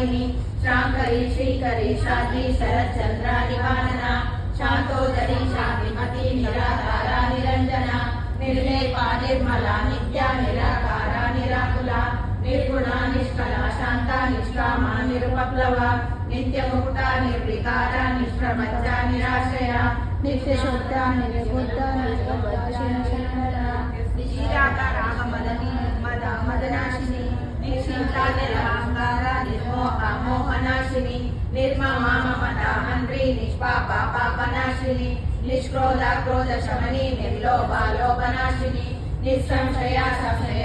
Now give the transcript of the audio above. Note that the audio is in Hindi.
प्रदायिनी श्रांकरी श्रीकरी शांति शरच्चंद्रा निवारणा शांतोदरी शांतिमती निराधारा निरंजना निर्लेपा निर्मला नित्या निराकारा निराकुला निर्गुणा निष्कला शांता निष्कामा निरुपप्लवा नित्यमुक्ता निर्विकारा निष्प्रपंचा निराश्रया नित्यशुद्धा निर्बुद्धा निर्गुद्धा निशीलाकारा मदनी मदा मदनाशिनी निश्चिंता निरहंकारा निर्मोहा मोहनाशिनी निर्ममा ममता हंत्री निष्पापा पापनाशिनी निष्क्रोधा क्रोध शमनी निर्लोभा लोभनाशिनी निस्संशया संशया